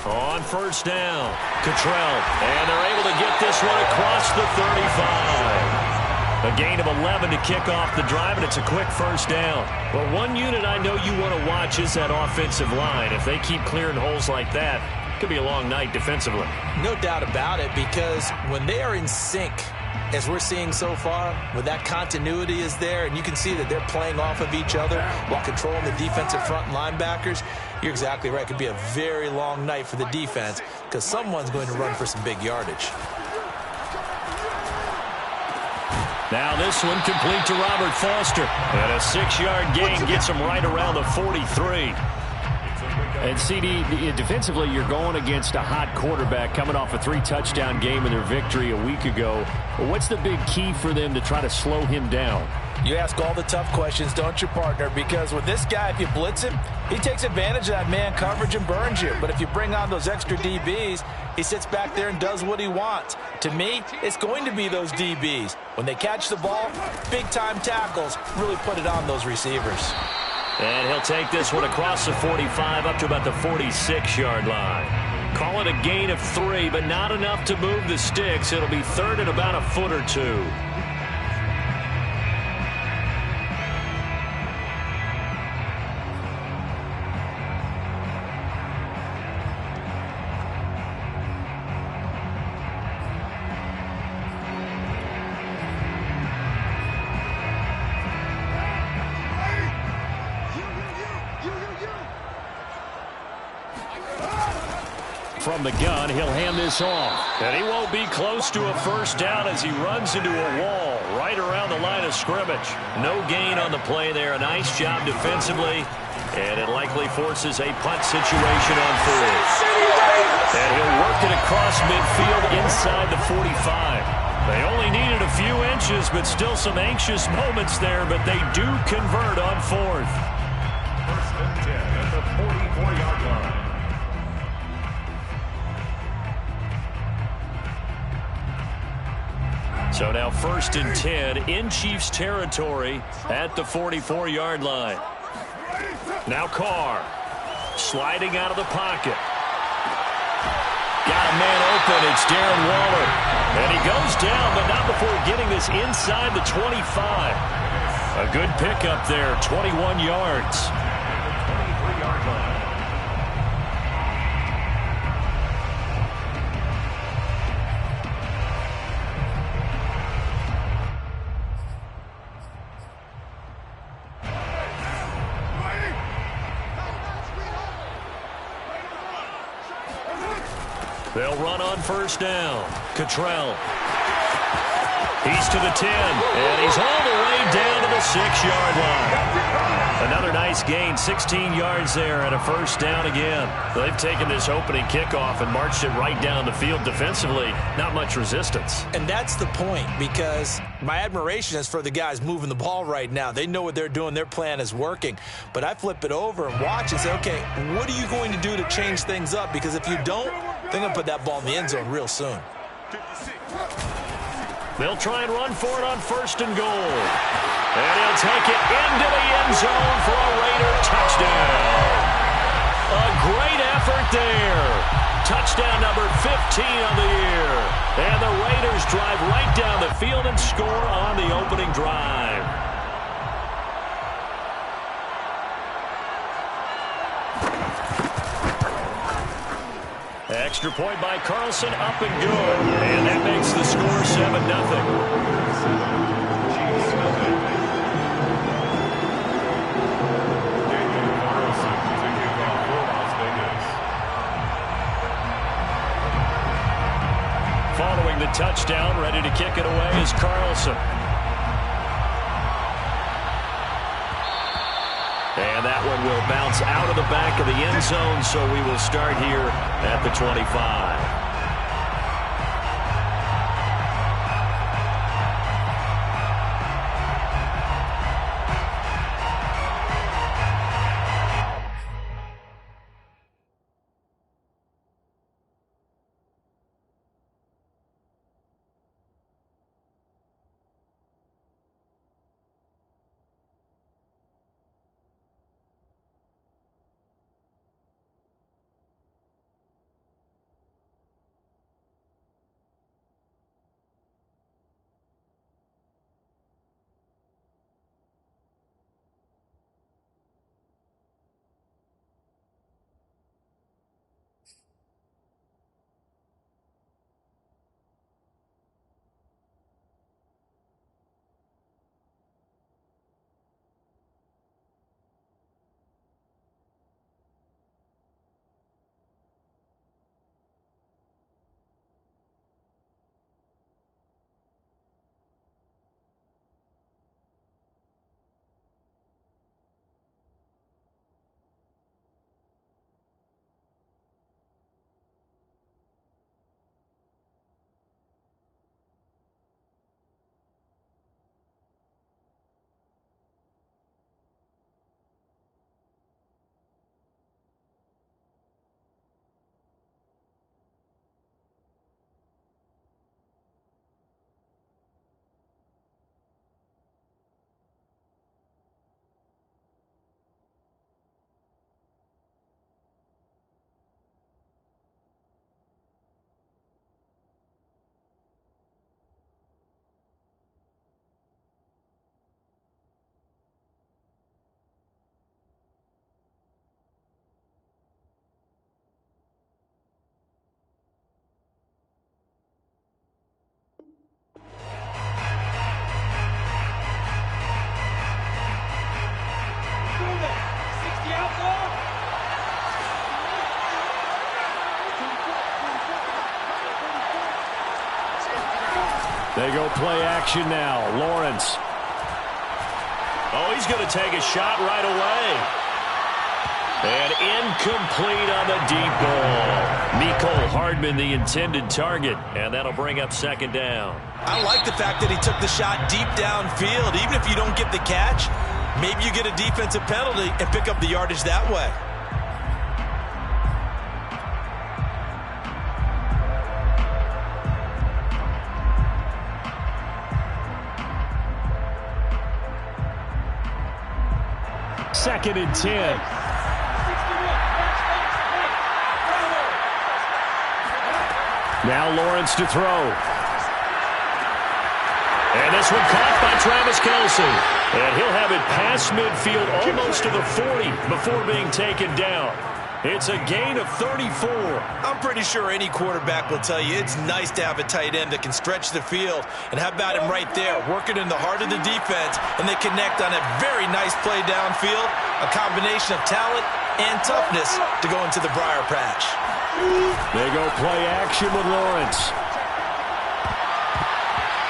On first down, Cottrell. And they're able to get this one across the 35. A gain of 11 to kick off the drive, and it's a quick first down. Well, one unit I know you want to watch is that offensive line. If they keep clearing holes like that, it could be a long night defensively. No doubt about it, because when they are in sync, as we're seeing so far, when that continuity is there and you can see that they're playing off of each other while controlling the defensive front linebackers, you're exactly right. It could be a very long night for the defense because someone's going to run for some big yardage. Now this one complete to Robert Foster. And a 6-yard gain gets him right around the 43. And CD, defensively, you're going against a hot quarterback coming off a 3-touchdown game in their victory a week ago. What's the big key for them to try to slow him down? You ask all the tough questions, don't you, partner? Because with this guy, if you blitz him, he takes advantage of that man coverage and burns you. But if you bring on those extra DBs, he sits back there and does what he wants. To me, it's going to be those DBs. When they catch the ball, big-time tackles really put it on those receivers. And he'll take this one across the 45 up to about the 46-yard line. Call it a gain of 3, but not enough to move the sticks. It'll be third and about a foot or two. From the gun, he'll hand this off. And he won't be close to a first down as he runs into a wall right around the line of scrimmage. No gain on the play there. A nice job defensively. And it likely forces a punt situation on fourth. And he'll work it across midfield inside the 45. They only needed a few inches, but still some anxious moments there. But they do convert on fourth. First and 10 at the 44-yard line. So now first and 10 in Chiefs territory at the 44-yard line. Now Carr sliding out of the pocket. Got a man open. It's Darren Waller. And he goes down, but not before getting this inside the 25. A good pickup there, 21 yards. They'll run on first down. Cottrell. He's to the 10, and he's all the way down to the 6-yard line. Another nice gain, 16 yards there, and a first down again. They've taken this opening kickoff and marched it right down the field defensively. Not much resistance. And that's the point, because my admiration is for the guys moving the ball right now. They know what they're doing. Their plan is working. But I flip it over and watch and say, okay, what are you going to do to change things up? Because if you don't, they're going to put that ball in the end zone real soon. They'll try and run for it on first and goal. And he'll take it into the end zone for a Raider touchdown. A great effort there. Touchdown number 15 of the year. And the Raiders drive right down the field and score on the opening drive. Extra point by Carlson, up and good. And that makes the score 7-0. Following the touchdown, ready to kick it away is Carlson. And that one will bounce out of the back of the end zone, so we will start here at the 25. They go play action now. Lawrence. Oh, he's going to take a shot right away. And incomplete on the deep ball. Mecole Hardman, the intended target. And that'll bring up second down. I like the fact that he took the shot deep downfield. Even if you don't get the catch, maybe you get a defensive penalty and pick up the yardage that way. Second and 10. Now Lawrence to throw. And this one caught by Travis Kelce. And he'll have it past midfield almost to the 40 before being taken down. It's a gain of 34. I'm pretty sure any quarterback will tell you it's nice to have a tight end that can stretch the field. And how about him right there, working in the heart of the defense, and they connect on a very nice play downfield, a combination of talent and toughness to go into the briar patch. They go play action with Lawrence.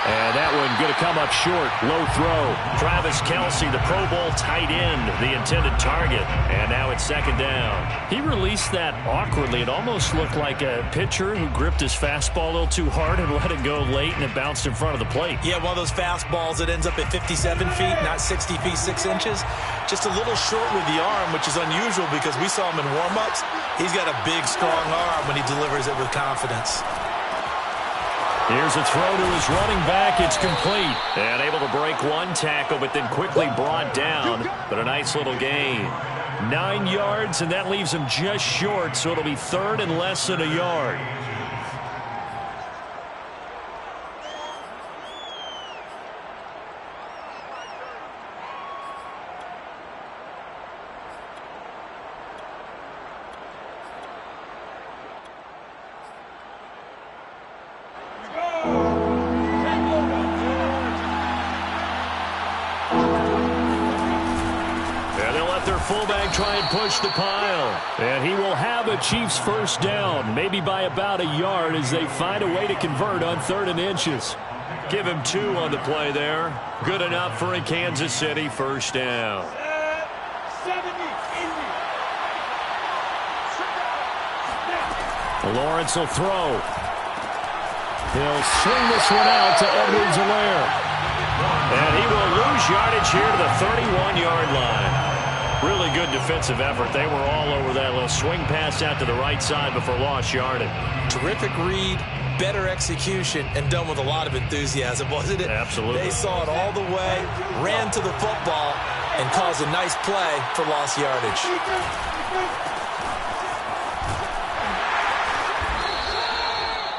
And that one going to come up short. Low throw. Travis Kelce, the Pro Bowl tight end, the intended target. And now it's second down. He released that awkwardly. It almost looked like a pitcher who gripped his fastball a little too hard and let it go late, and it bounced in front of the plate. Yeah, one of those fastballs that ends up at 57 feet, not 60 feet, 6 inches. Just a little short with the arm, which is unusual because we saw him in warm-ups. He's got a big, strong arm when he delivers it with confidence. Here's a throw to his running back. It's complete. And able to break one tackle, but then quickly brought down. But a nice little gain. 9 yards, and that leaves him just short, so it'll be third and less than a yard. Fullback try and push the pile. And he will have a Chiefs first down, maybe by about a yard as they find a way to convert on 3rd and inches. Give him 2 on the play there. Good enough for a Kansas City first down. Lawrence will throw. He'll swing this one out to Edwards-Helaire. And he will lose yardage here to the 31-yard line. Really good defensive effort. They were all over that little swing pass out to the right side before lost yardage. Terrific read, better execution, and done with a lot of enthusiasm, wasn't it? Absolutely. They saw it all the way, ran to the football, and caused a nice play for lost yardage.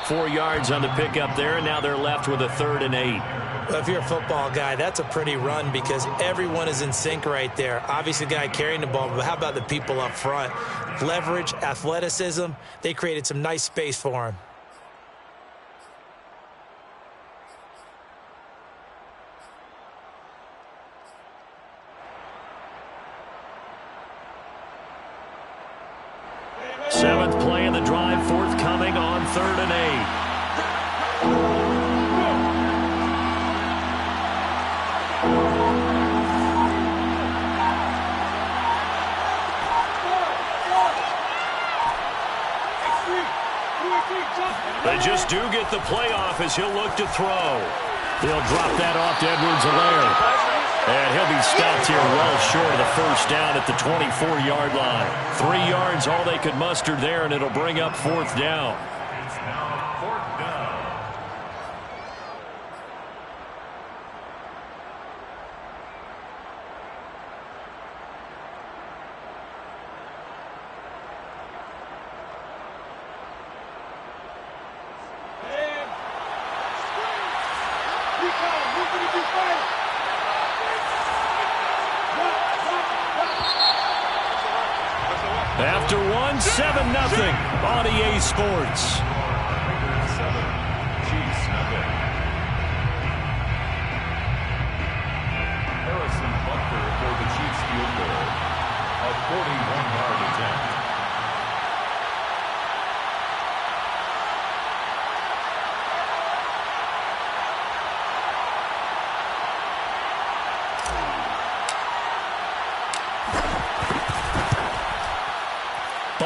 4 yards on the pickup there, and now they're left with a 3rd and 8. Well, if you're a football guy, that's a pretty run because everyone is in sync right there. Obviously, the guy carrying the ball, but how about the people up front? Leverage, athleticism, they created some nice space for him. Seventh play in the drive, forthcoming on 3rd and 8. They just do get the play off as he'll look to throw. They'll drop that off to Edwards-Helaire. And he'll be stopped here well short of the first down at the 24-yard line. 3 yards, all they could muster there, and it'll bring up 4th down. It's now 4th down. After 1, 7-0 on EA Sports. Raiders 7, Chiefs nothing. Harrison Butker for the Chiefs field goal. A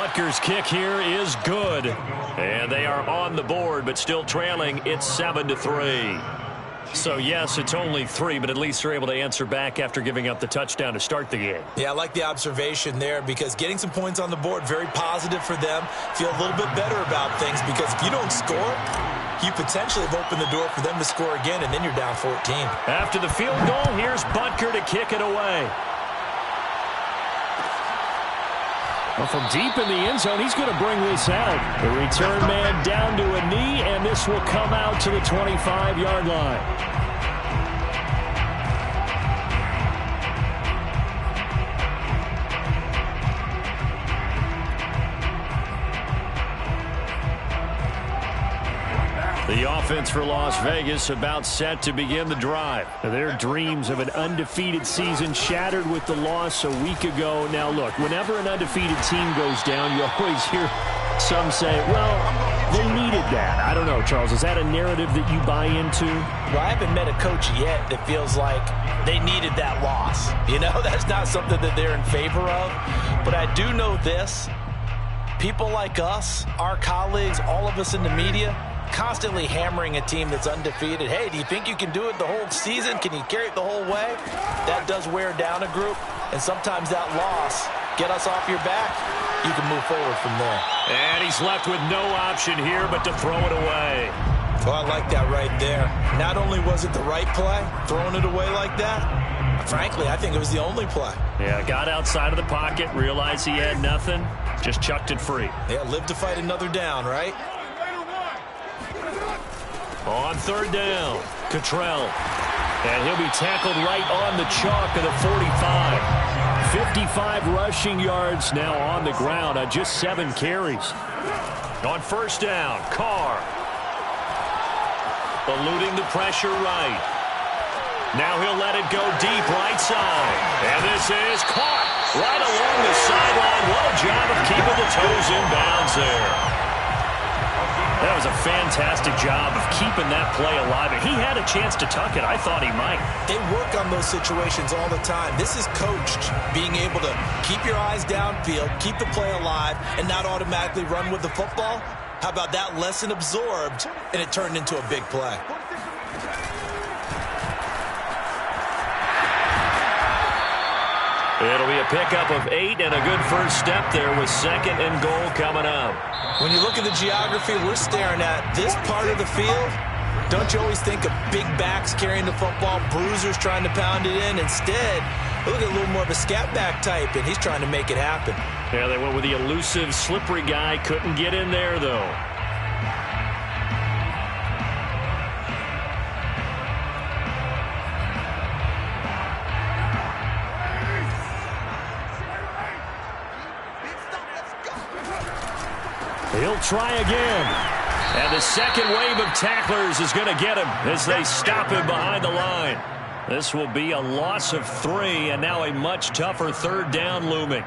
Butker's kick here is good. And they are on the board, but still trailing. It's 7-3. So, yes, it's only 3, but at least they're able to answer back after giving up the touchdown to start the game. Yeah, I like the observation there because getting some points on the board, very positive for them. Feel a little bit better about things because if you don't score, you potentially have opened the door for them to score again, and then you're down 14. After the field goal, here's Butker to kick it away. Well, from deep in the end zone, he's going to bring this out. The return man down to a knee, and this will come out to the 25-yard line. The offense for Las Vegas about set to begin the drive. Their dreams of an undefeated season shattered with the loss a week ago. Now, look, whenever an undefeated team goes down, you always hear some say, well, they needed that. I don't know, Charles. Is that a narrative that you buy into? Well, I haven't met a coach yet that feels like they needed that loss. You know, that's not something that they're in favor of. But I do know this. People like us, our colleagues, all of us in the media, constantly hammering a team that's undefeated. Hey, do you think you can do it the whole season? Can you carry it the whole way? That does wear down a group, and sometimes that loss, get us off your back, you can move forward from there. And he's left with no option here but to throw it away. Oh, I like that right there. Not only was it the right play, throwing it away like that, frankly, I think it was the only play. Yeah, got outside of the pocket, realized he had nothing, just chucked it free. Yeah, live to fight another down, right? On third down, Cottrell. And he'll be tackled right on the chalk of the 45. 55 rushing yards now on the ground on just 7 carries. On first down, Carr. Eluding the pressure right. Now he'll let it go deep right side. And this is caught right along the sideline. What a job of keeping the toes in bounds there. That was a fantastic job of keeping that play alive. And he had a chance to tuck it. I thought he might. They work on those situations all the time. This is coached, being able to keep your eyes downfield, keep the play alive, and not automatically run with the football. How about that lesson absorbed, and it turned into a big play? It'll be a pickup of 8 and a good first step there with 2nd and goal coming up. When you look at the geography we're staring at, this part of the field, don't you always think of big backs carrying the football, bruisers trying to pound it in? Instead, look at a little more of a scat back type, and he's trying to make it happen. Yeah, they went with the elusive, slippery guy. Couldn't get in there, though. He'll try again. And the second wave of tacklers is going to get him as they stop him behind the line. This will be a loss of 3, and now a much tougher third down looming.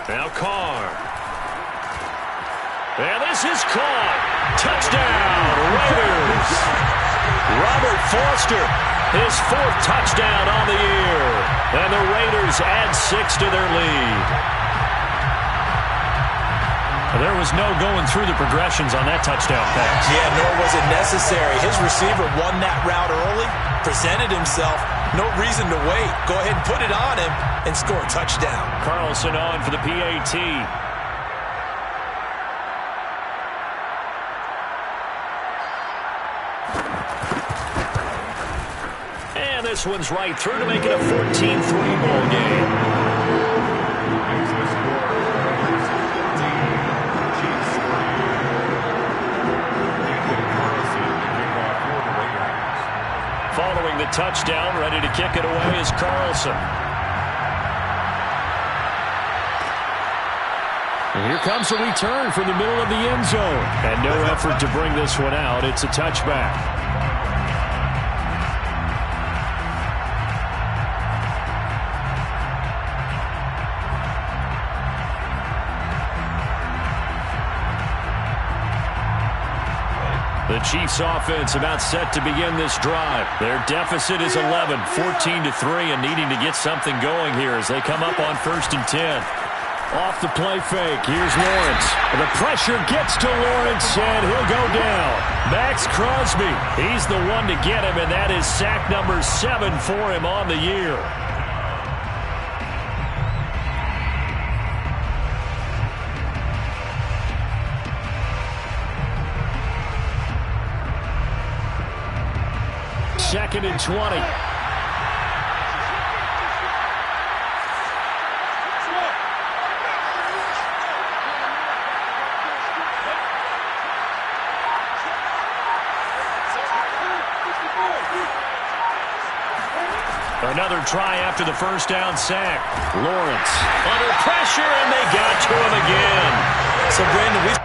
Now Carr. And this is caught. Touchdown, Raiders. Robert Foster, his 4th touchdown on the year. And the Raiders add 6 to their lead. There was no going through the progressions on that touchdown pass. Yeah, nor was it necessary. His receiver won that route early, presented himself. No reason to wait. Go ahead and put it on him and score a touchdown. Carlson on for the PAT. And this one's right through to make it a 14-3 ball game. Following the touchdown, ready to kick it away is Carlson. And here comes a return from the middle of the end zone. And no effort to bring this one out. It's a touchback. The Chiefs offense about set to begin this drive. Their deficit is 11, 14-3, and needing to get something going here as they come up on 1st and 10. Off the play fake, here's Lawrence. The pressure gets to Lawrence, and he'll go down. Max Crosby, he's the one to get him, and that is sack number 7 for him on the year. Second and 20. Another try after the first down sack. Lawrence under pressure, and they got to him again. So, Brandon, with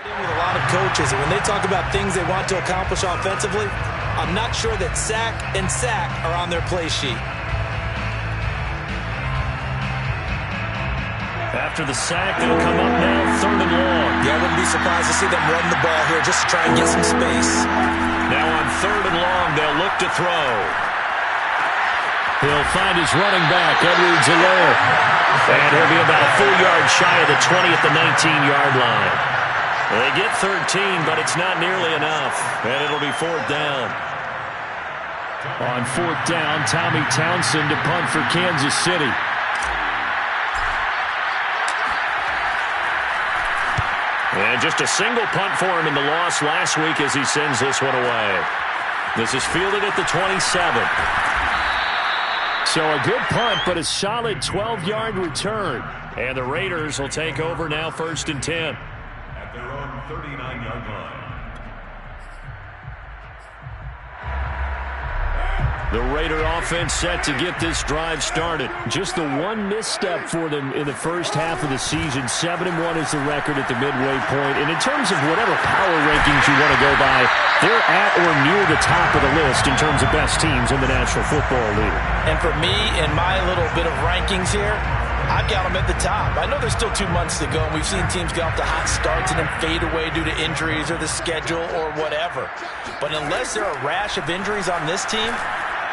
a lot of coaches, and when they talk about things they want to accomplish offensively, I'm not sure that sack and sack are on their play sheet. After the sack, they'll come up now 3rd and long. Yeah, I wouldn't be surprised to see them run the ball here just to try and get some space. Now on 3rd and long, they'll look to throw. He'll find his running back, Edwards-Helaire. And he'll be about a full yard shy of the 20 at the 19-yard line. They get 13, but it's not nearly enough, and it'll be 4th down. On 4th down, Tommy Townsend to punt for Kansas City. And just a single punt for him in the loss last week as he sends this one away. This is fielded at the 27. So a good punt, but a solid 12-yard return. And the Raiders will take over now 1st and 10. At their own 39-yard line. The Raider offense set to get this drive started. Just the one misstep for them in the first half of the season. 7-1 is the record at the midway point. And in terms of whatever power rankings you want to go by, they're at or near the top of the list in terms of best teams in the National Football League. And for me, in my little bit of rankings here, I've got them at the top. I know there's still 2 months to go, and we've seen teams get off to hot starts and then fade away due to injuries or the schedule or whatever. But unless there are a rash of injuries on this team,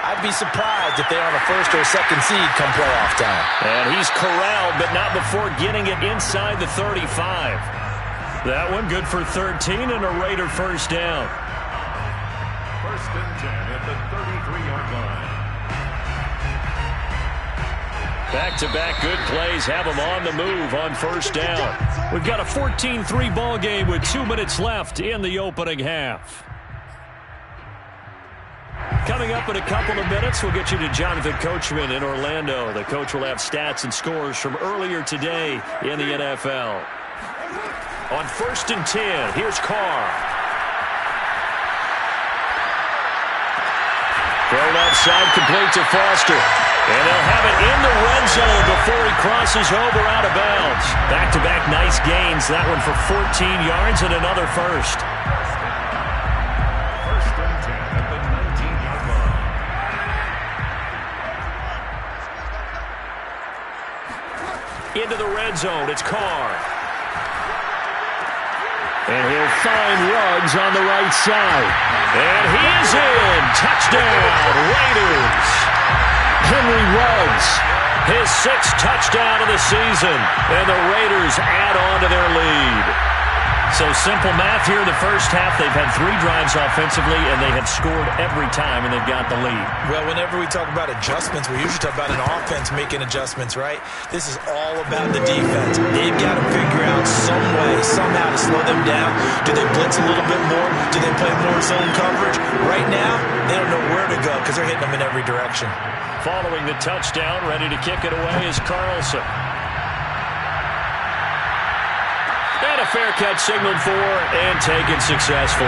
I'd be surprised if they're on a 1st or 2nd seed come playoff time. And he's corralled, but not before getting it inside the 35. That one good for 13 and a Raider 1st down. 1st and 10 at the 33-yard line. Back-to-back good plays have them on the move on 1st down. We've got a 14-3 ball game with 2 minutes left in the opening half. Coming up in a couple of minutes, we'll get you to Jonathan Coachman in Orlando. The coach will have stats and scores from earlier today in the NFL. On 1st and 10, here's Carr. Thrown outside, complete to Foster. And they'll have it in the red zone before he crosses over out of bounds. Back-to-back nice gains. That one for 14 yards and another 1st. 1st and 10 at the 19-yard line. Into the red zone, it's Carr. And he'll find Ruggs on the right side. And he is in. Touchdown, Raiders. Henry Ruggs, his 6th touchdown of the season. And the Raiders add on to their lead. So simple math here in the first half. They've had 3 drives offensively, and they have scored every time, and they've got the lead. Well, whenever we talk about adjustments, we usually talk about an offense making adjustments, right? This is all about the defense. They've got to figure out some way, somehow to slow them down. Do they blitz a little bit more? Do they play more zone coverage? Right now, they don't know where to go because they're hitting them in every direction. Following the touchdown, ready to kick it away is Carlson. And And a fair catch signaled for and taken successfully.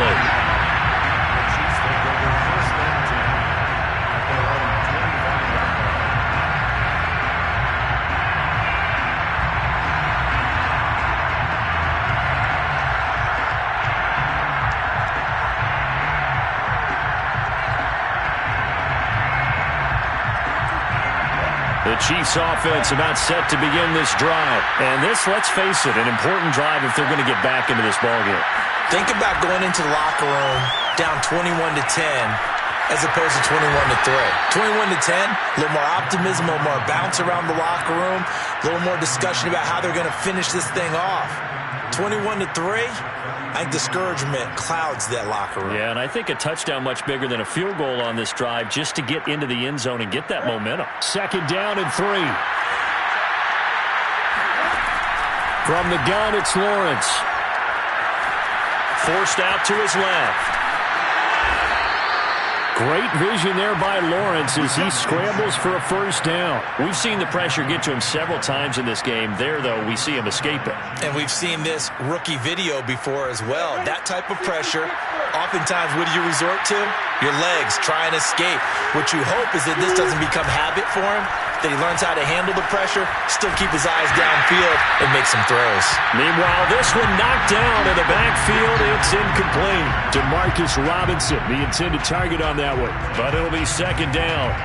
The Chiefs offense about set to begin this drive. And this, let's face it, an important drive if they're going to get back into this ballgame. Think about going into the locker room down 21-10 as opposed to 21-3. 21-10, a little more optimism, a little more bounce around the locker room, a little more discussion about how they're going to finish this thing off. 21-3, I think discouragement clouds that locker room. Yeah, and I think a touchdown much bigger than a field goal on this drive just to get into the end zone and get that momentum. 2nd down and 3. From the gun, it's Lawrence. Forced out to his left. Great vision there by Lawrence as he scrambles for a first down. We've seen the pressure get to him several times in this game. There, though, we see him escape it. And we've seen this rookie video before as well. That type of pressure, oftentimes, what do you resort to? Your legs, try and escape. What you hope is that this doesn't become habit for him, that he learns how to handle the pressure, still keep his eyes downfield, and make some throws. Meanwhile, this one knocked down in the backfield. It's incomplete. Demarcus Robinson, the intended target on that one. But it'll be 2nd down.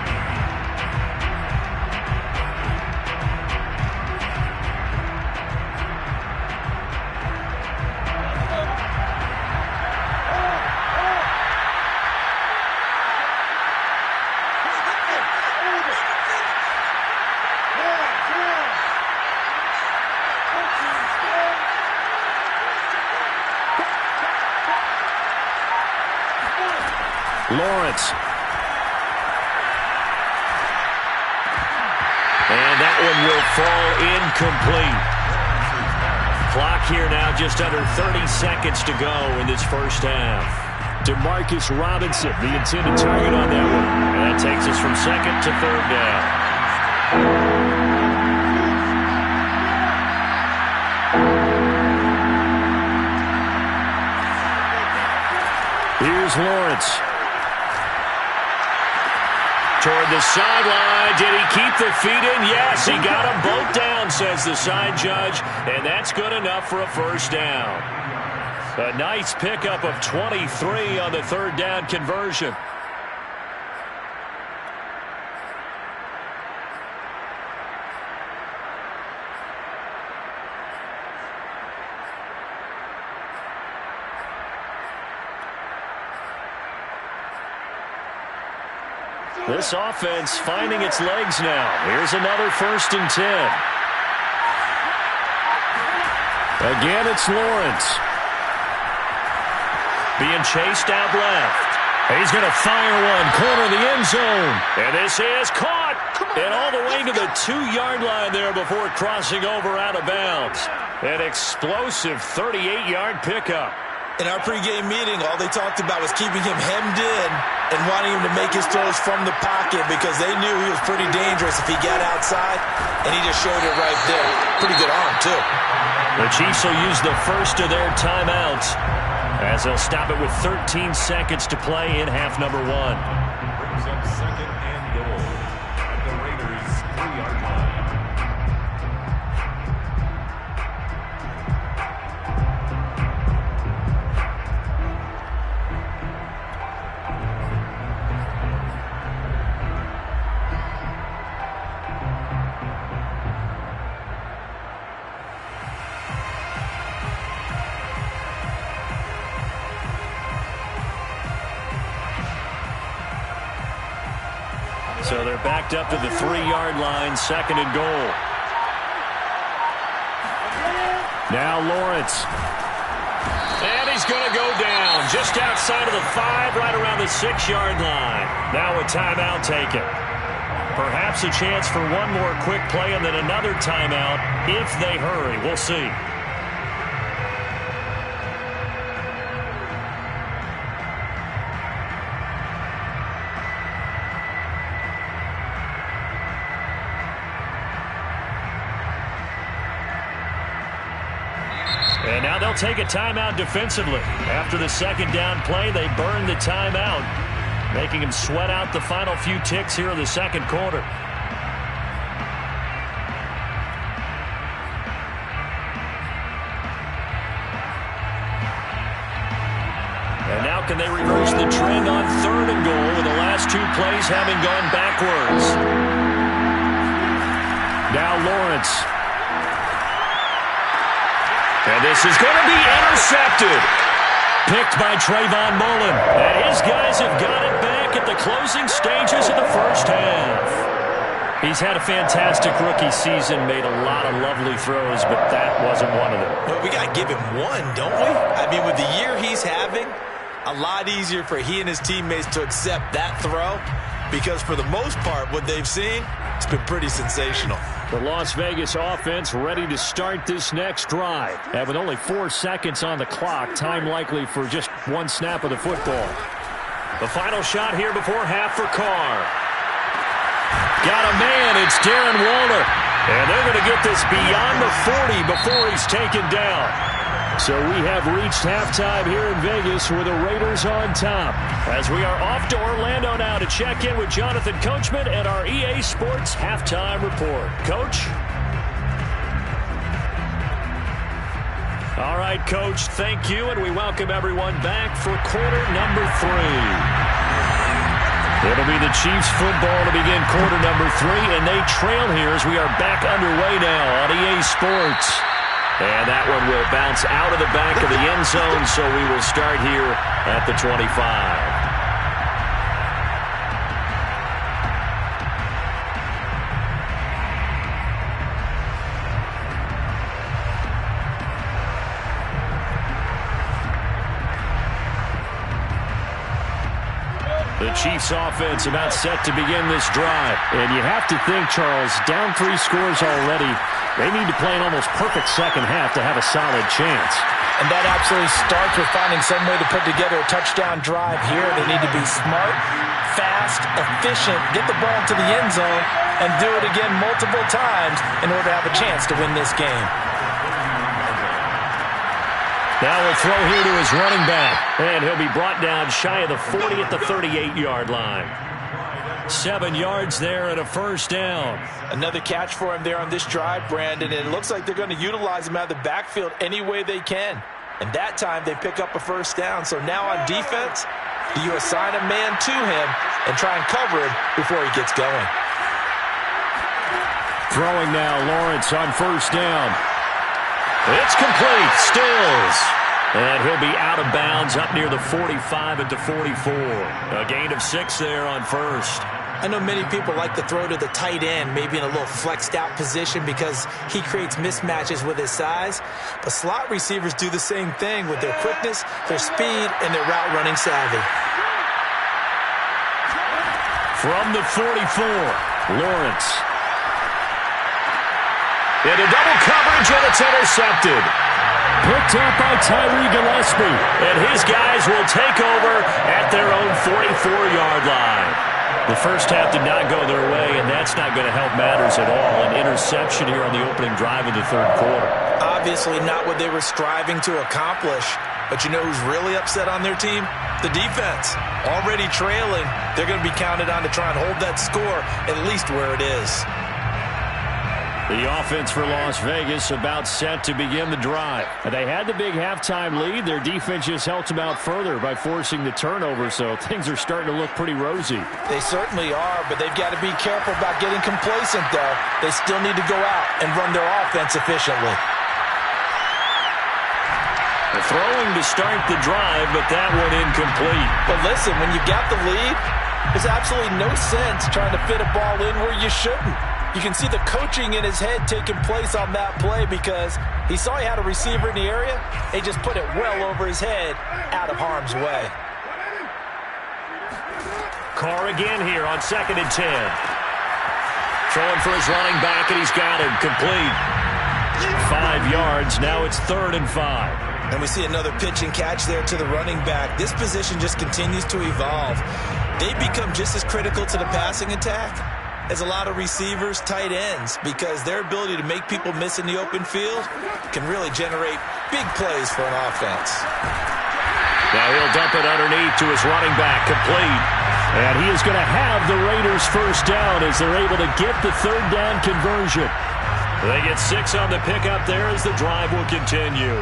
Lawrence. And that one will fall incomplete. Clock here now just under 30 seconds to go in this first half. Demarcus Robinson, the intended target on that one. And that takes us from 2nd to 3rd down. Here's Lawrence. Toward the sideline. Did he keep the feet in? Yes, he got them both down, says the side judge. And that's good enough for a first down. A nice pickup of 23 on the 3rd down conversion. This offense finding its legs now. Here's another 1st and 10. Again, it's Lawrence. Being chased out left. He's going to fire one. Corner of the end zone. And this is caught. And all the way to the 2-yard line there before crossing over out of bounds. An explosive 38-yard pickup. In our pregame meeting, all they talked about was keeping him hemmed in and wanting him to make his throws from the pocket because they knew he was pretty dangerous if he got outside, and he just showed it right there. Pretty good arm, too. The Chiefs will use the first of their timeouts as they'll stop it with 13 seconds to play in half number 1. Brings up 2nd and goal at the Raiders' 3-yard line. So they're backed up to the 3-yard line, 2nd and goal. Now Lawrence. And he's going to go down just outside of the 5, right around the 6-yard line. Now a timeout taken. Perhaps a chance for one more quick play and then another timeout if they hurry. We'll see. And now they'll take a timeout defensively. After the second down play, they burn the timeout, making him sweat out the final few ticks here in the second quarter. And now can they reverse the trend on 3rd and goal with the last 2 plays having gone backwards? Now Lawrence. And this is going to be intercepted. Picked by Trayvon Mullen. And his guys have got it back at the closing stages of the first half. He's had a fantastic rookie season, made a lot of lovely throws, but that wasn't one of them. Well, we got to give him one, don't we? I mean, with the year he's having, a lot easier for he and his teammates to accept that throw, because for the most part, what they've seen, it's been pretty sensational. The Las Vegas offense ready to start this next drive. And with only 4 seconds on the clock, time likely for just 1 snap of the football. The final shot here before half for Carr. Got a man, it's Darren Waller. And they're going to get this beyond the 40 before he's taken down. So we have reached halftime here in Vegas with the Raiders on top. As we are off to Orlando now to check in with Jonathan Coachman and our EA Sports Halftime Report. Coach? All right, Coach, thank you, and we welcome everyone back for quarter number 3. It'll be the Chiefs football to begin quarter number 3, and they trail here as we are back underway now on EA Sports. And that one will bounce out of the back of the end zone, so we will start here at the 25. The Chiefs offense about set to begin this drive. And you have to think, Charles, down 3 scores already. They need to play an almost perfect second half to have a solid chance. And that absolutely starts with finding some way to put together a touchdown drive here. They need to be smart, fast, efficient, get the ball to the end zone, and do it again multiple times in order to have a chance to win this game. Now we'll throw here to his running back. And he'll be brought down shy of the 40 at the 38-yard line. 7 yards there and a first down. Another catch for him there on this drive, Brandon, and it looks like they're going to utilize him out of the backfield any way they can. And that time they pick up a first down. So now on defense, you assign a man to him and try and cover him before he gets going. Throwing now, Lawrence on first down. It's complete. Stills. And he'll be out of bounds up near the 45 at the 44. A gain of 6 there on first. I know many people like to throw to the tight end, maybe in a little flexed out position because he creates mismatches with his size. But slot receivers do the same thing with their quickness, their speed, and their route running savvy. From the 44, Lawrence. Into double coverage, and it's intercepted. Picked up by Tyree Gillespie. And his guys will take over at their own 44-yard line. The first half did not go their way, and that's not going to help matters at all. An interception here on the opening drive of the third quarter. Obviously not what they were striving to accomplish. But you know who's really upset on their team? The defense. Already trailing. They're going to be counted on to try and hold that score at least where it is. The offense for Las Vegas about set to begin the drive. They had the big halftime lead. Their defense just helped them out further by forcing the turnover, so things are starting to look pretty rosy. They certainly are, but they've got to be careful about getting complacent, though. They still need to go out and run their offense efficiently. They're throwing to start the drive, but that one incomplete. But listen, when you got the lead, there's absolutely no sense trying to fit a ball in where you shouldn't. You can see the coaching in his head taking place on that play because he saw he had a receiver in the area. He just put it well over his head, out of harm's way. Carr again here on 2nd and 10. Throwing for his running back, and he's got him complete. 5 yards. Now it's 3rd and 5. And we see another pitch and catch there to the running back. This position just continues to evolve. They become just as critical to the passing attack is a lot of receivers, tight ends, because their ability to make people miss in the open field can really generate big plays for an offense. Now he'll dump it underneath to his running back, complete. And he is going to have the Raiders first down as they're able to get the third down conversion. They get 6 on the pickup there as the drive will continue.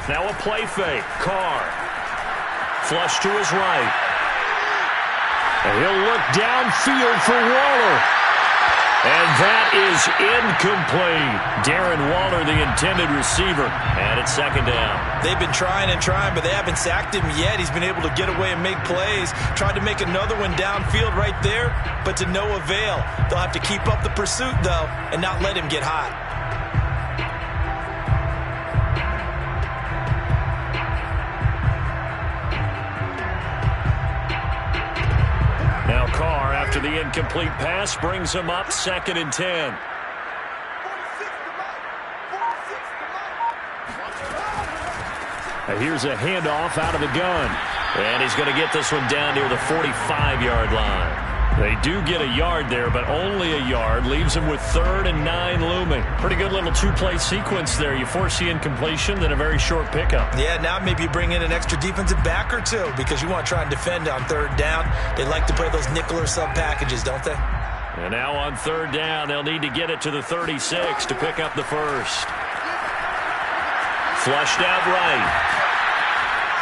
Now a play fake. Carr. Flush to his right. And he'll look downfield for Waller. And that is incomplete. Darren Waller, the intended receiver. And it's second down. They've been trying and trying, but they haven't sacked him yet. He's been able to get away and make plays. Tried to make another one downfield right there, but to no avail. They'll have to keep up the pursuit, though, and not let him get hot. Now Carr, after the incomplete pass, brings him up 2nd and 10. Now here's a handoff out of the gun. And he's going to get this one down near the 45-yard line. They do get a yard there, but only a yard. Leaves them with 3rd and 9 looming. Pretty good little 2-play sequence there. You force the incompletion, then a very short pickup. Yeah, now maybe you bring in an extra defensive back or two because you want to try and defend on 3rd down. They like to play those nickel or sub packages, don't they? And now on 3rd down, they'll need to get it to the 36 to pick up the first. Flushed out right.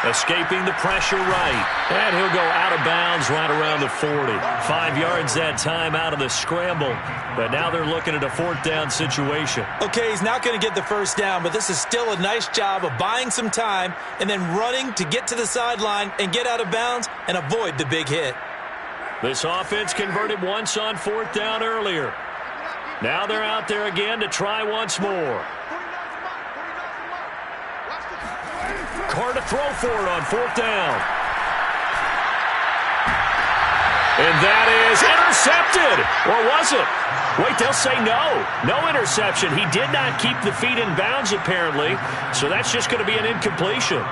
Escaping the pressure right. And he'll go out of bounds right around the 40. 5 yards that time out of the scramble. But now they're looking at a 4th down situation. Okay, he's not going to get the first down, but this is still a nice job of buying some time and then running to get to the sideline and get out of bounds and avoid the big hit. This offense converted once on 4th down earlier. Now they're out there again to try once more. Carr to throw for it on 4th down. And that is intercepted. Or was it? Wait, they'll say no. No interception. He did not keep the feet in bounds, apparently. So that's just going to be an incompletion.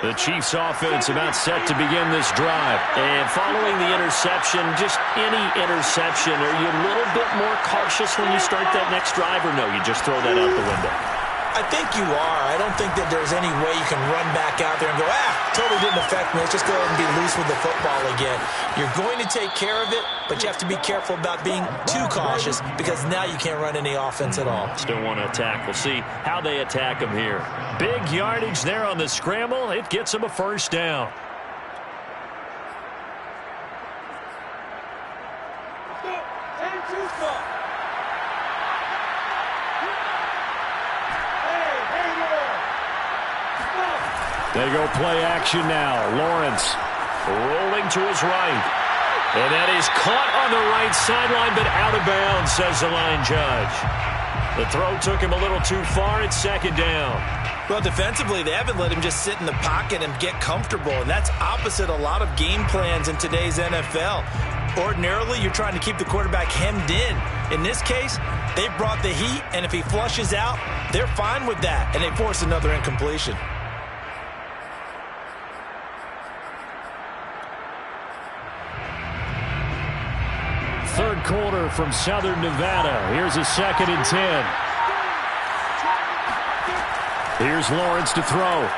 The Chiefs offense about set to begin this drive. And following the interception, just any interception, are you a little bit more cautious when you start that next drive, or no, you just throw that out the window? I think you are. I don't think that there's any way you can run back out there and go, totally didn't affect me. Let's just go ahead and be loose with the football again. You're going to take care of it, but you have to be careful about being too cautious because now you can't run any offense at all. Still want to attack. We'll see how they attack him here. Big yardage there on the scramble. It gets him a first down. They go play action now. Lawrence rolling to his right. And that is caught on the right sideline, but out of bounds, says the line judge. The throw took him a little too far. It's 2nd down. Well, defensively, they haven't let him just sit in the pocket and get comfortable, and that's opposite a lot of game plans in today's NFL. Ordinarily, you're trying to keep the quarterback hemmed in. In this case, they brought the heat, and if he flushes out, they're fine with that, and they force another incompletion. Third quarter from Southern Nevada. Here's a 2nd and 10. Here's Lawrence to throw.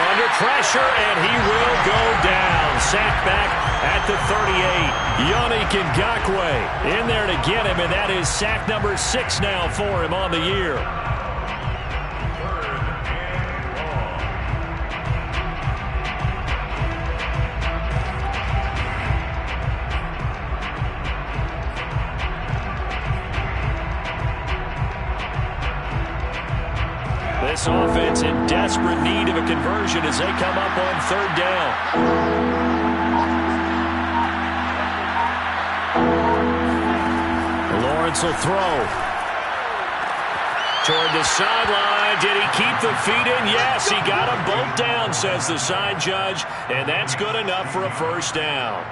Under pressure, and he will go down. Sacked back at the 38. Yannick Ngakoue in there to get him, and that is sack number 6 now for him on the year. This offense in desperate need of a conversion as they come up on 3rd down. Lawrence will throw. Toward the sideline. Did he keep the feet in? Yes, he got them both down, says the side judge, and that's good enough for a first down.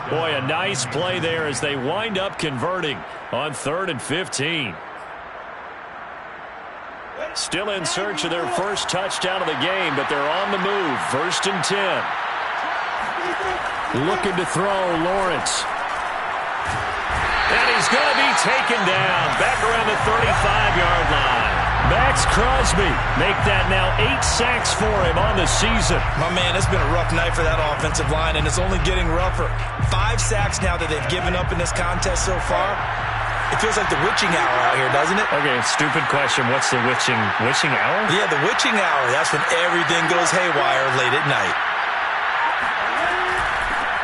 Boy, a nice play there as they wind up converting on 3rd and 15. Still in search of their first touchdown of the game, but they're on the move. 1st and 10. Looking to throw, Lawrence. And he's going to be taken down back around the 35-yard line. Max Crosby make that now 8 sacks for him on the season. My man, it's been a rough night for that offensive line, and it's only getting rougher. 5 sacks now that they've given up in this contest so far. It feels like the witching hour out here, doesn't it? Okay, stupid question. What's the witching hour? Yeah, the witching hour. That's when everything goes haywire late at night.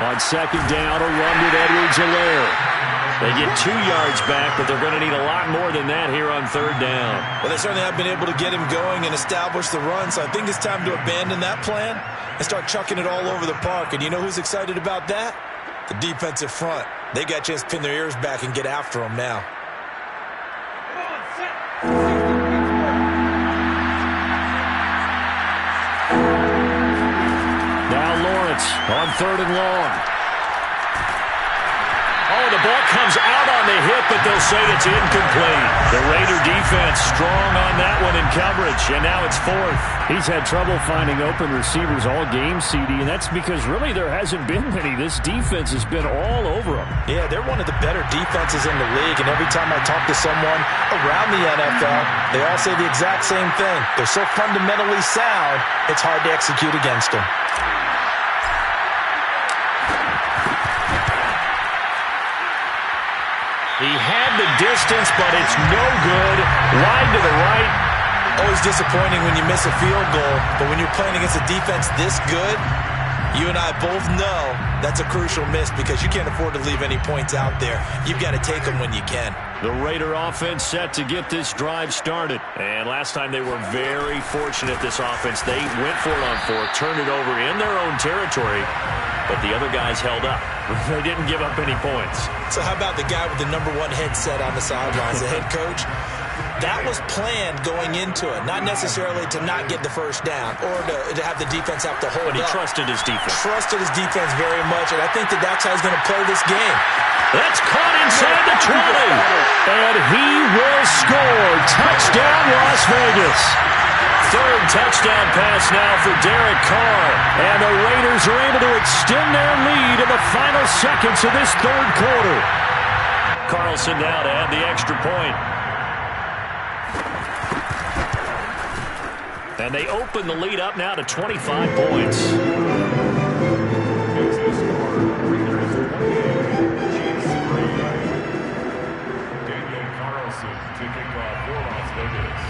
On 2nd down, a run with Edwards-Helaire. They get 2 yards back, but they're going to need a lot more than that here on 3rd down. Well, they certainly have been able to get him going and establish the run, so I think it's time to abandon that plan and start chucking it all over the park. And you know who's excited about that? The defensive front. They got a chance to pin their ears back and get after him now. Now Lawrence on 3rd and long. Oh, the ball comes out on the hit, but they'll say it's incomplete. The Raider defense strong on that one in coverage, and now it's 4th. He's had trouble finding open receivers all game, CD, and that's because really there hasn't been many. This defense has been all over them. Yeah, they're one of the better defenses in the league, and every time I talk to someone around the NFL, they all say the exact same thing. They're so fundamentally sound, it's hard to execute against them. He had the distance, but it's no good. Wide to the right. Always disappointing when you miss a field goal, but when you're playing against a defense this good, you and I both know that's a crucial miss because you can't afford to leave any points out there. You've got to take them when you can. The Raider offense set to get this drive started. And last time they were very fortunate, this offense. They went for it on 4th, turned it over in their own territory, but the other guys held up. They didn't give up any points. So how about the guy with the #1 headset on the sidelines, the head coach? That was planned going into it, not necessarily to not get the first down or to have the defense have to hold But he up. trusted his defense. Trusted his defense very much, and I think that's how he's going to play this game. That's caught inside the 20. And he will score. Touchdown, Las Vegas. 3rd touchdown pass now for Derek Carr. And the Raiders are able to extend their lead in the final seconds of this 3rd quarter. Carlson now to add the extra point. And they open the lead up now to 25 points.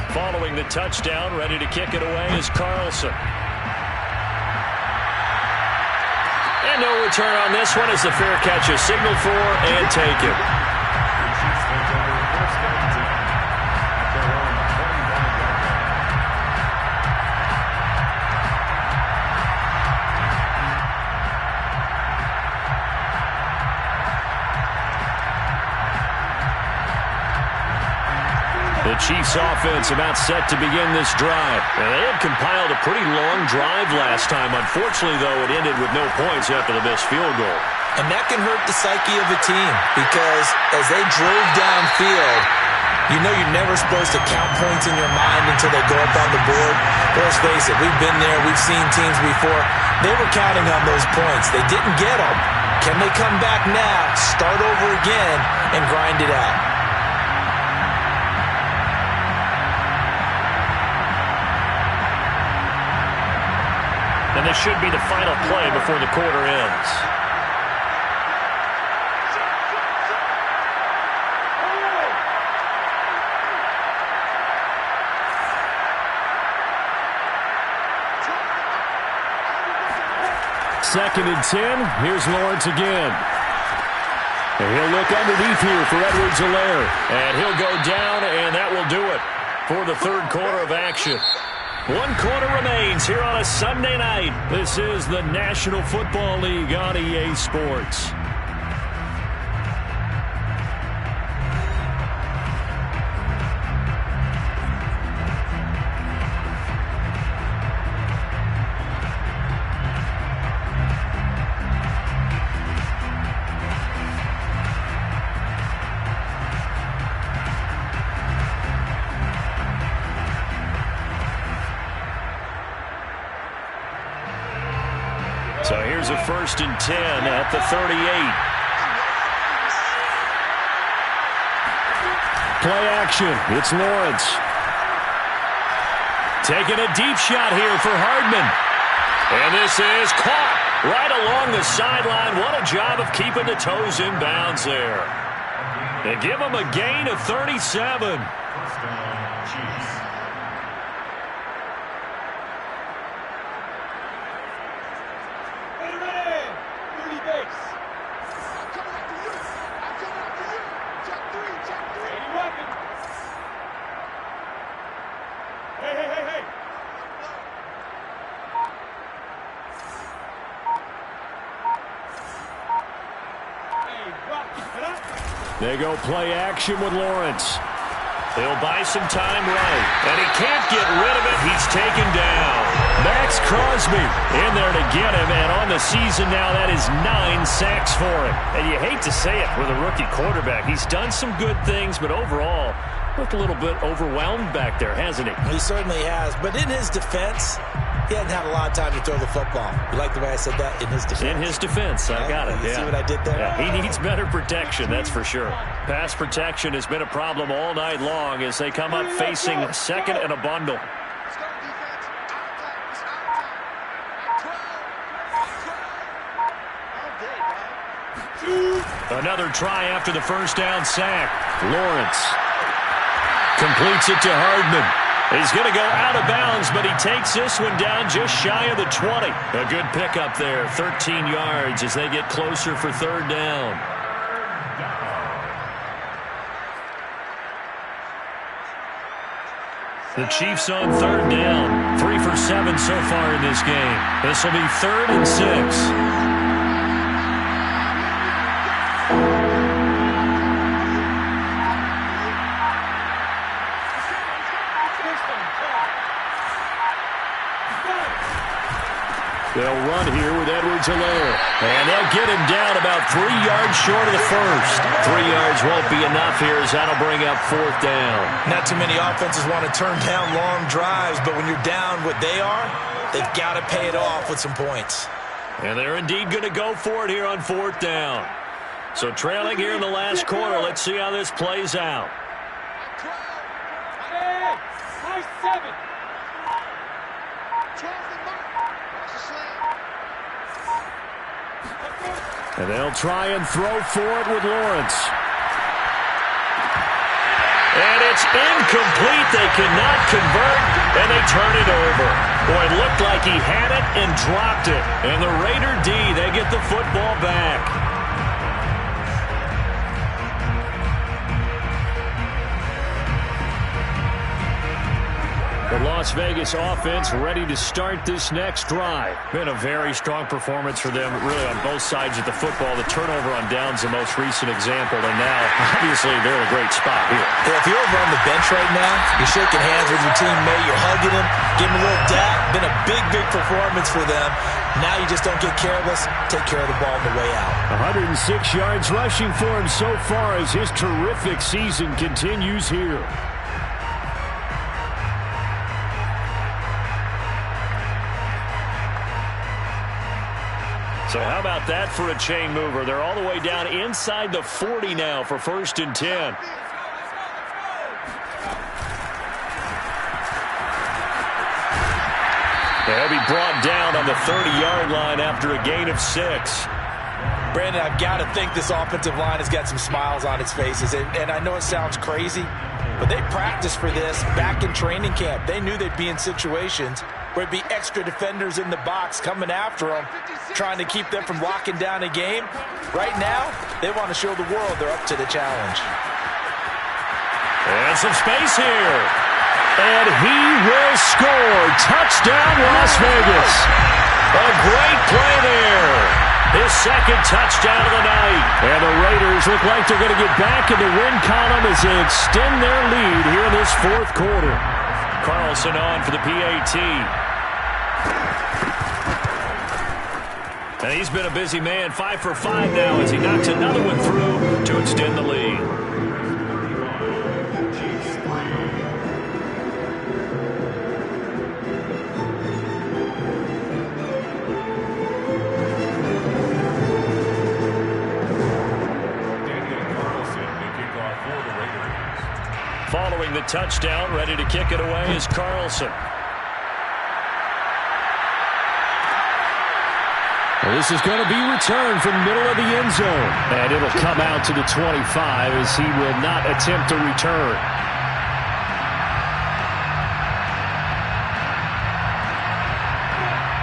Following the touchdown, ready to kick it away is Carlson. And no return on this one as the fair catch is signaled for and taken. The Chiefs offense about set to begin this drive. And they had compiled a pretty long drive last time. Unfortunately, though, it ended with no points after the missed field goal. And that can hurt the psyche of a team because as they drove downfield, you know you're never supposed to count points in your mind until they go up on the board. But let's face it, we've been there. We've seen teams before. They were counting on those points. They didn't get them. Can they come back now, start over again, and grind it out? And this should be the final play before the quarter ends. Second and 10. Here's Lawrence again. And he'll look underneath here for Edwards-Helaire. And he'll go down, and that will do it for the 3rd quarter of action. 1 quarter remains here on a Sunday night. This is the National Football League on EA Sports. first and 10 at the 38. Play action. It's Lawrence. Taking a deep shot here for Hardman. And this is caught right along the sideline. What a job of keeping the toes in bounds there. They give him a gain of 37. First down, Chiefs. They go play action with Lawrence. He'll buy some time right. And he can't get rid of it. He's taken down. Max Crosby in there to get him. And on the season now, that is 9 sacks for him. And you hate to say it with a rookie quarterback. He's done some good things, but overall, looked a little bit overwhelmed back there, hasn't he? He certainly has. But in his defense, he hasn't had a lot of time to throw the football. You like the way I said that? In his defense. In his defense. I got it. You yeah. see what I did there? Yeah, he needs better protection, that's for sure. Pass protection has been a problem all night long as they come up facing second and a bundle. Another try after the first down sack. Lawrence Completes it to Hardman. He's going to go out of bounds, but he takes this one down just shy of the 20. A good pickup there, 13 yards as they get closer for third down. The Chiefs on third down. 3 for 7 so far in this game. This will be 3rd and 6. They'll run here with Edwards-Helaire. And they'll get him down about 3 yards short of the first. 3 yards won't be enough here as that'll bring up 4th down. Not too many offenses want to turn down long drives, but when you're down what they are, they've got to pay it off with some points. And they're indeed going to go for it here on 4th down. So trailing here in the last quarter, let's see how this plays out. And they'll try and throw for it with Lawrence. And it's incomplete. They cannot convert, and they turn it over. Boy, it looked like he had it and dropped it. And the Raider D, they get the football back. The Las Vegas offense ready to start this next drive. Been a very strong performance for them, really, on both sides of the football. The turnover on downs, the most recent example, and now, obviously, they're in a great spot here. Yeah, if you're over on the bench right now, you're shaking hands with your teammate, you're hugging him, giving him a little dap. Been a big, big performance for them. Now you just don't get careless. Take care of the ball on the way out. 106 yards rushing for him so far as his terrific season continues here. So how about that for a chain mover? They're all the way down inside the 40 now for 1st and 10. They'll be brought down on the 30-yard line after a gain of 6. Brandon, I've got to think this offensive line has got some smiles on its faces. And I know it sounds crazy, but they practiced for this back in training camp. They knew they'd be in situations where it'd be extra defenders in the box coming after them, trying to keep them from locking down a game. Right now, they want to show the world they're up to the challenge. And some space here. And he will score. Touchdown, Las Vegas. A great play there. His second touchdown of the night. And the Raiders look like they're going to get back in the win column as they extend their lead here in this 4th quarter. Carlson on for the PAT. And he's been a busy man, 5 for 5 now as he knocks another one through to extend the lead. the touchdown. Ready to kick it away is Carlson. Well, this is going to be returned from the middle of the end zone. And it'll come out to the 25 as he will not attempt to return.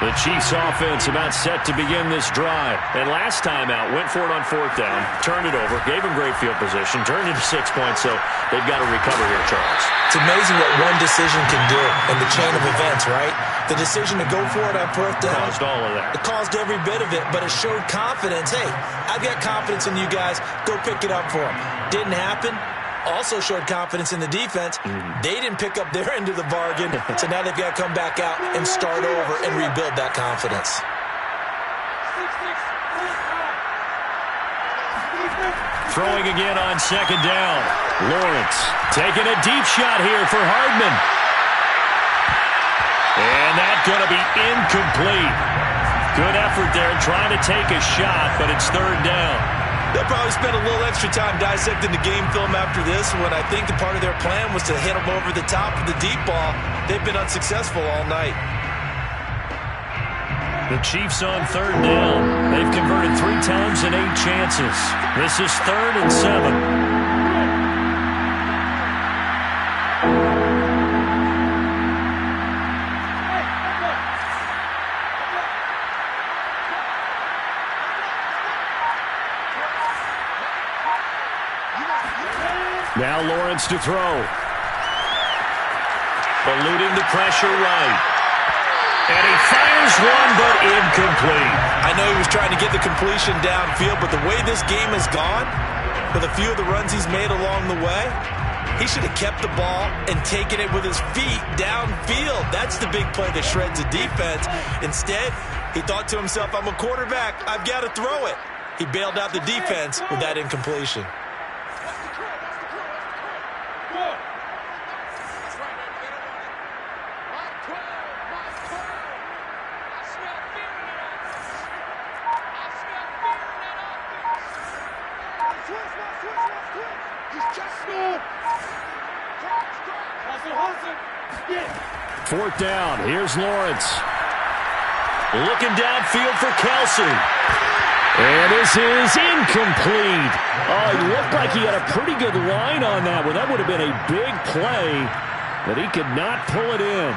The Chiefs offense about set to begin this drive. And last time out, went for it on 4th down, turned it over, gave him great field position, turned into 6 points, so they've got to recover here, Charles. It's amazing what one decision can do in the chain of events, right? The decision to go for it on 4th down. Caused all of that. It caused every bit of it, but it showed confidence. Hey, I've got confidence in you guys. Go pick it up for them. Didn't happen. Also showed confidence in the defense. They didn't pick up their end of the bargain, so now they've got to come back out and start over and rebuild that confidence. Throwing again on 2nd down. Lawrence taking a deep shot here for Hardman. And that's going to be incomplete. Good effort there trying to take a shot, but it's 3rd down. They'll probably spend a little extra time dissecting the game film after this when I think the part of their plan was to hit them over the top of the deep ball. They've been unsuccessful all night. The Chiefs on 3rd down. They've converted 3 times in 8 chances. This is 3rd and 7. Now Lawrence to throw. Eluding the pressure right. And he fires one, but incomplete. I know he was trying to get the completion downfield, but the way this game has gone, with a few of the runs he's made along the way, he should have kept the ball and taken it with his feet downfield. That's the big play that shreds the defense. Instead, he thought to himself, I'm a quarterback. I've got to throw it. He bailed out the defense with that incompletion. Fourth down. Here's Lawrence. Looking downfield for Kelsey. And this is incomplete. Oh, he looked like he had a pretty good line on that one. That would have been a big play, but he could not pull it in.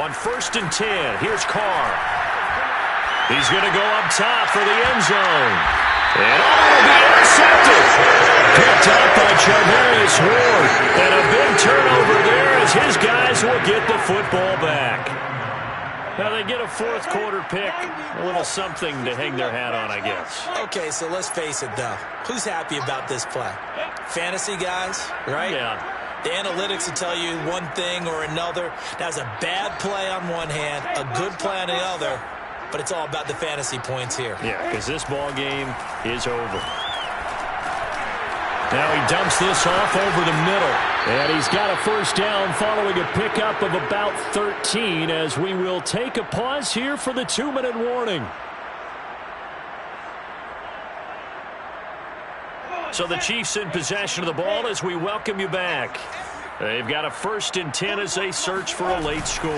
On 1st and 10, here's Carr. He's going to go up top for the end zone. And it'll be intercepted. Picked up by Charvarius Ward. And a big turnover there as his guys will get the football back. Now they get a 4th quarter pick. A little something to hang their hat on, I guess. Okay, so let's face it, though. Who's happy about this play? Fantasy guys, right? Yeah. The analytics will tell you one thing or another. That was a bad play on one hand, a good play on the other, but it's all about the fantasy points here. Yeah, because this ball game is over. Now he dumps this off over the middle. And he's got a 1st down following a pickup of about 13 as we will take a pause here for the 2-minute warning. So the Chiefs in possession of the ball as we welcome you back. They've got a 1st and 10 as they search for a late score.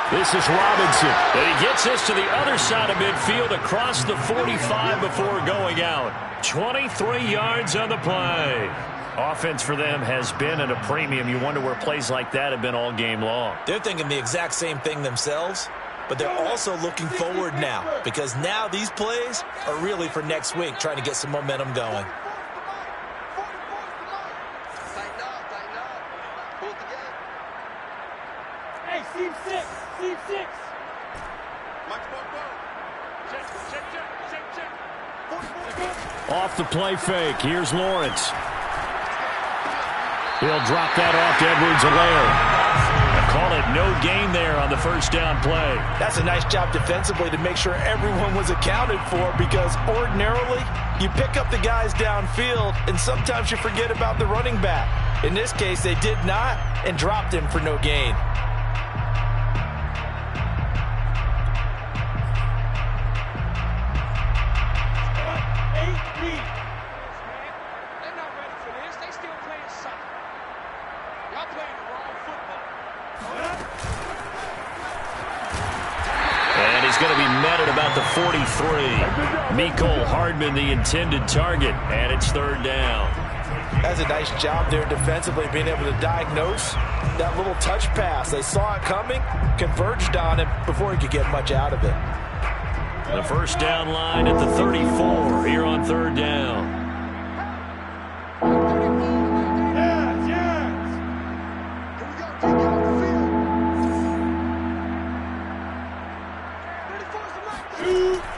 This is Robinson. And he gets us to the other side of midfield across the 45 before going out. 23 yards on the play. Offense for them has been at a premium. You wonder where plays like that have been all game long. They're thinking the exact same thing themselves, but they're also looking forward now because now these plays are really for next week, trying to get some momentum going. Hey, Steve 6. Steve 6. Off the play fake. Here's Lawrence. He'll drop that off to Edwards-Helaire. A call it no gain there on the first down play. That's a nice job defensively to make sure everyone was accounted for, because ordinarily you pick up the guys downfield and sometimes you forget about the running back. In this case, they did not and dropped him for no gain. And he's going to be met at about the 43. Mecole Hardman, the intended target, and it's third down. That's a nice job there defensively, being able to diagnose that little touch pass. They saw it coming, converged on him before he could get much out of it. The first down line at the 34 here on third down.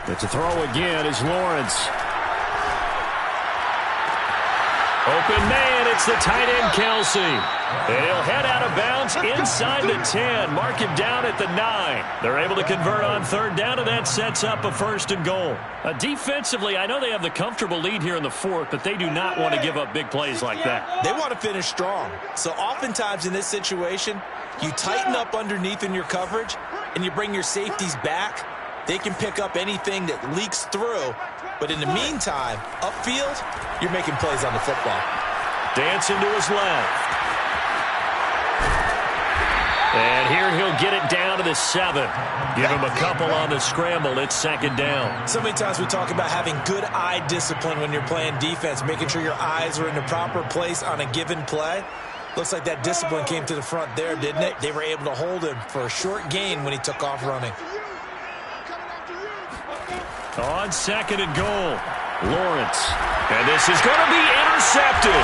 It's a throw again is Lawrence. Open man, it's the tight end Kelsey. And he'll head out of bounds inside the 10. Mark him down at the 9. They're able to convert on third down, and that sets up a first and goal. Defensively, I know they have the comfortable lead here in the fourth, but they do not want to give up big plays like that. They want to finish strong. So oftentimes in this situation, you tighten up underneath in your coverage, and you bring your safeties back. They can pick up anything that leaks through. But in the meantime, upfield, you're making plays on the football. Dancing to his left. And here he'll get it down to the 7. Give him a couple on the scramble. It's second down. So many times we talk about having good eye discipline when you're playing defense, making sure your eyes are in the proper place on a given play. Looks like that discipline came to the front there, didn't it? They were able to hold him for a short gain when he took off running. On second and goal, Lawrence. And this is going to be intercepted.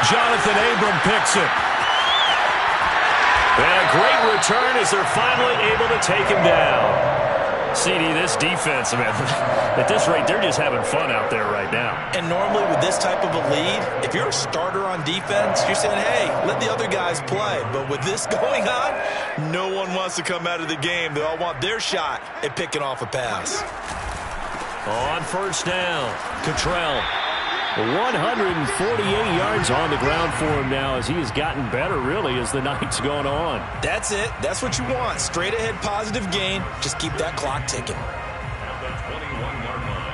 Jonathan Abram picks it. And a great return as they're finally able to take him down. CD, this defense, man, at this rate, they're just having fun out there right now. And normally with this type of a lead, if you're a starter on defense, you're saying, hey, let the other guys play. But with this going on, no one wants to come out of the game. They all want their shot at picking off a pass. On first down, Cottrell. 148 yards on the ground for him now as he has gotten better, really, as the night's gone on. That's it. That's what you want. Straight ahead positive gain. Just keep that clock ticking. At the 21-yard line.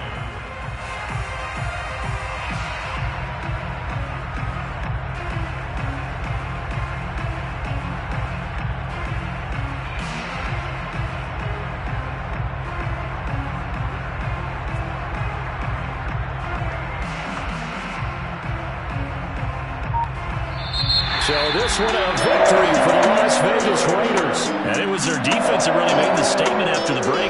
So this one a victory for the Las Vegas Raiders. And it was their defense that really made the statement after the break.